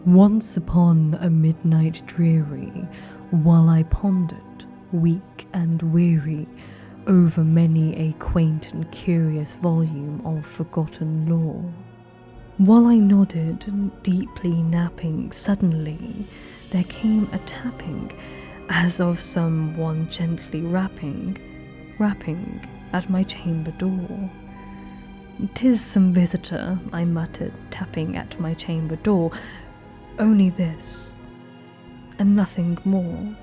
Once upon a midnight dreary, while I pondered, weak and weary, over many a quaint and curious volume of forgotten lore. While I nodded, deeply napping, suddenly there came a tapping, as of some one gently rapping at my chamber door. "'Tis some visitor," I muttered, tapping at my chamber door. "Only this, and nothing more."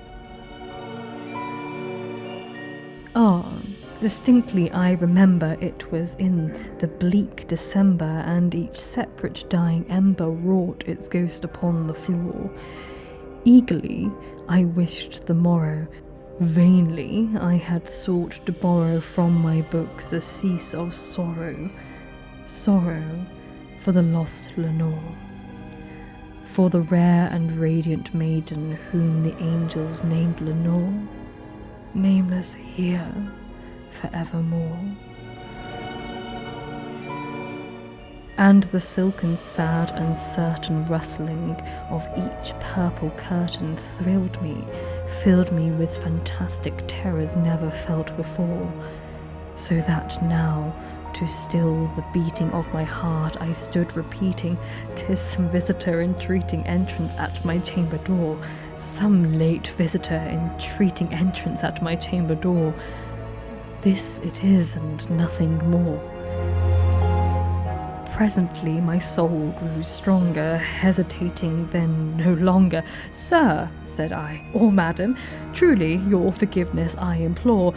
Distinctly I remember it was in the bleak December, and each separate dying ember wrought its ghost upon the floor. Eagerly I wished the morrow. Vainly I had sought to borrow from my books a cease of sorrow for the lost Lenore, for the rare and radiant maiden whom the angels named Lenore, nameless here forevermore. And the silken, sad, and certain rustling of each purple curtain thrilled me, filled me with fantastic terrors never felt before, so that now, to still the beating of my heart, I stood repeating, "'Tis some visitor entreating entrance at my chamber door, some late visitor entreating entrance at my chamber door. This it is, and nothing more." Presently my soul grew stronger, hesitating then no longer. "Sir," said I, "or madam, truly your forgiveness I implore.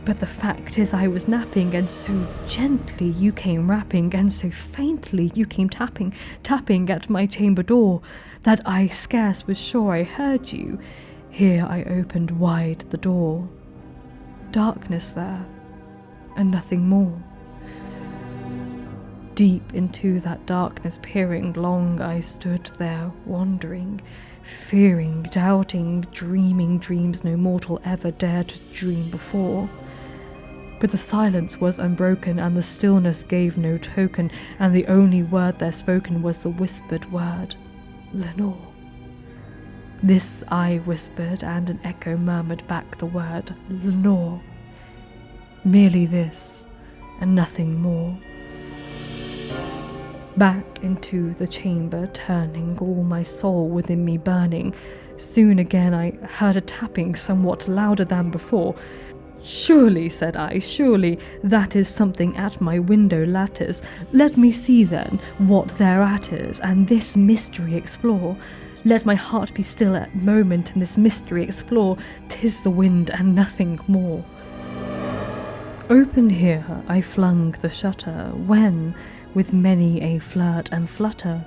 But the fact is I was napping, and so gently you came rapping, and so faintly you came tapping at my chamber door, that I scarce was sure I heard you." Here I opened wide the door. Darkness there, and nothing more. Deep into that darkness peering, long I stood there, wondering, fearing, doubting, dreaming dreams no mortal ever dared to dream before. But the silence was unbroken, and the stillness gave no token, and the only word there spoken was the whispered word, "Lenore." This I whispered, and an echo murmured back the word, "Lenore." Merely this, and nothing more. Back into the chamber turning, all my soul within me burning. Soon again I heard a tapping somewhat louder than before. "Surely," said I, "surely that is something at my window lattice. Let me see then what thereat is, and this mystery explore. Let my heart be still a moment, and this mystery explore. 'Tis the wind and nothing more." Open here I flung the shutter, when, with many a flirt and flutter,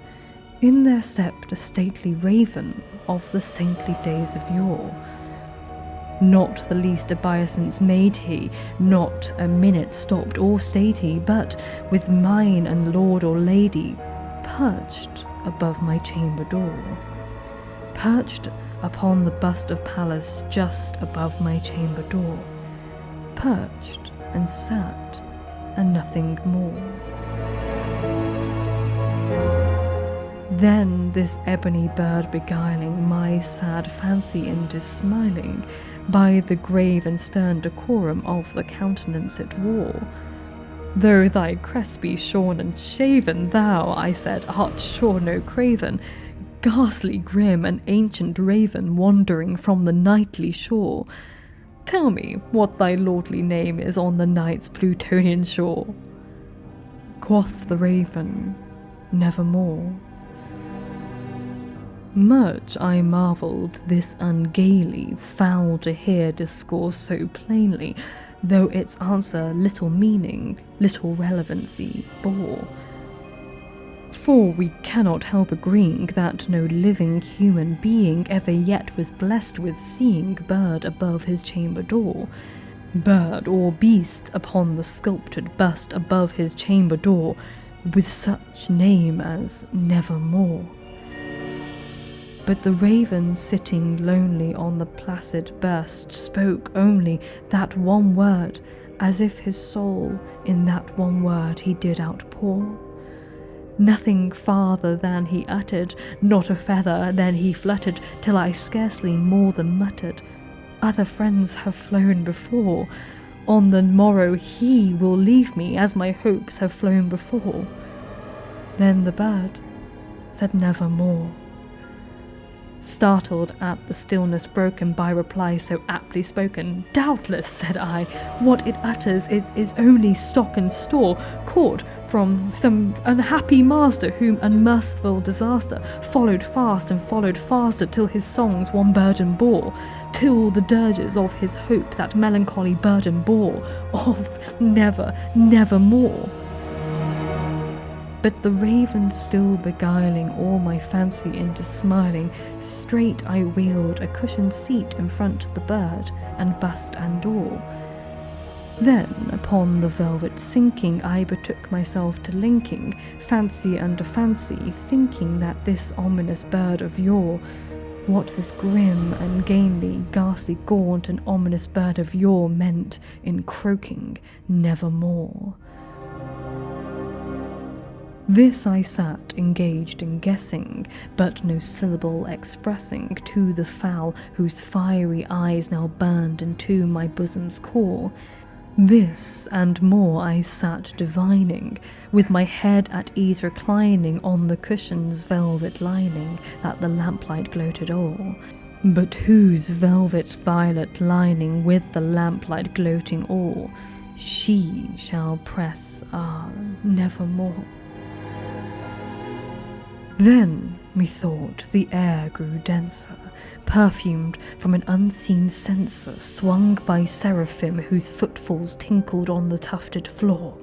in there stepped a stately raven of the saintly days of yore. Not the least obeisance made he, not a minute stopped or stayed he, but with mine and lord or lady perched above my chamber door. Perched upon the bust of Pallas just above my chamber door. Perched and sat, and nothing more. Then this ebony bird beguiling my sad fancy into smiling, by the grave and stern decorum of the countenance it wore. "Though thy crest be shorn and shaven, thou," I said, "art sure no craven, ghastly grim and ancient raven, wandering from the nightly shore. Tell me what thy lordly name is on the night's Plutonian shore." Quoth the raven, "Nevermore." Much I marvelled this ungainly, foul to hear discourse so plainly, though its answer little meaning, little relevancy bore. For we cannot help agreeing that no living human being ever yet was blessed with seeing bird above his chamber door, bird or beast upon the sculptured bust above his chamber door, with such name as Nevermore. But the raven sitting lonely on the placid bust spoke only that one word, as if his soul in that one word he did outpour. Nothing farther than he uttered, not a feather then he fluttered, till I scarcely more than muttered, "Other friends have flown before. On the morrow he will leave me, as my hopes have flown before." Then the bird said nevermore. Startled at the stillness broken by reply so aptly spoken, "Doubtless," said I, "what it utters is only stock and store, caught from some unhappy master whom unmerciful disaster followed fast and followed faster, till his songs one burden bore, till the dirges of his hope that melancholy burden bore, of never, nevermore." But the raven still beguiling all my fancy into smiling, straight I wheeled a cushioned seat in front the bird, and bust and door. Then upon the velvet sinking, I betook myself to linking fancy under fancy, thinking that this ominous bird of yore, what this grim, ungainly, ghastly, gaunt, and ominous bird of yore meant in croaking nevermore. This I sat engaged in guessing, but no syllable expressing to the fowl whose fiery eyes now burned into my bosom's core. This and more I sat divining, with my head at ease reclining on the cushion's velvet lining that the lamplight gloated o'er, but whose velvet violet lining with the lamplight gloating o'er, she shall press nevermore. Then, methought, the air grew denser, perfumed from an unseen censer swung by seraphim whose footfalls tinkled on the tufted floor.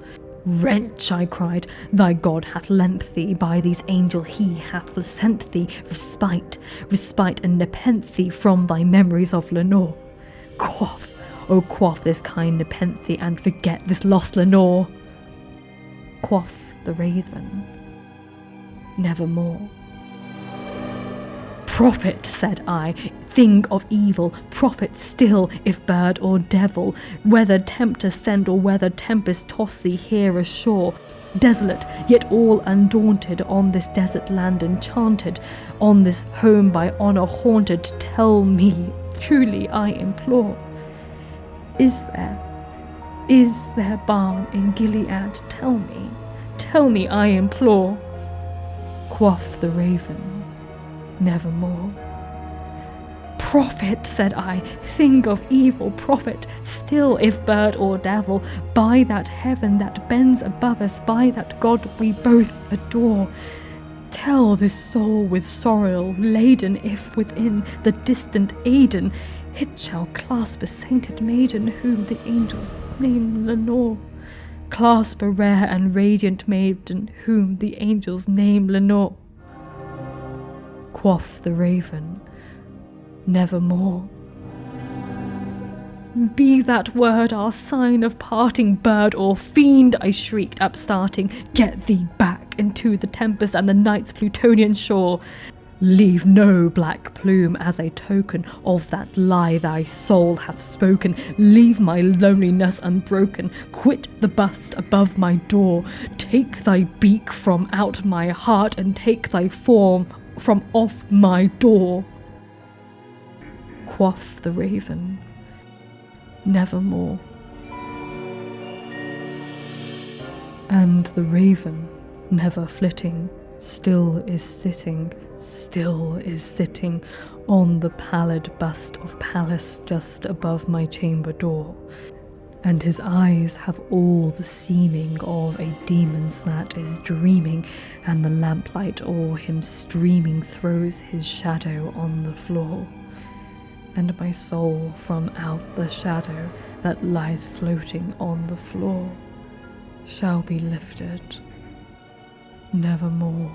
"Wretch," I cried, "thy God hath lent thee, by these angels he hath sent thee respite, respite and nepenthe from thy memories of Lenore. Quaff, oh quaff this kind nepenthe and forget this lost Lenore." Quoth the raven, "Nevermore." "Prophet," said I, "thing of evil, prophet still, if bird or devil, whether tempter send or whether tempest toss thee here ashore, desolate, yet all undaunted, on this desert land enchanted, on this home by honour haunted, tell me, truly I implore, is there balm in Gilead? Tell me, I implore." Quoth the raven, "Nevermore." "Prophet," said I, "thing of evil, prophet still, if bird or devil, by that heaven that bends above us, by that God we both adore, tell this soul with sorrow laden, if within the distant Aidenn it shall clasp a sainted maiden whom the angels name Lenore. Clasp a rare and radiant maiden whom the angels name Lenore." Quoth the raven, "Nevermore." "Be that word our sign of parting, bird or fiend," I shrieked, upstarting, "get thee back into the tempest and the night's Plutonian shore. Leave no black plume as a token of that lie thy soul hath spoken. Leave my loneliness unbroken. Quit the bust above my door. Take thy beak from out my heart, and take thy form from off my door." Quoth the raven, "Nevermore." And the raven, never flitting, still is sitting on the pallid bust of Pallas just above my chamber door, and his eyes have all the seeming of a demon's that is dreaming, and the lamplight o'er him streaming throws his shadow on the floor, and my soul from out the shadow that lies floating on the floor shall be lifted nevermore.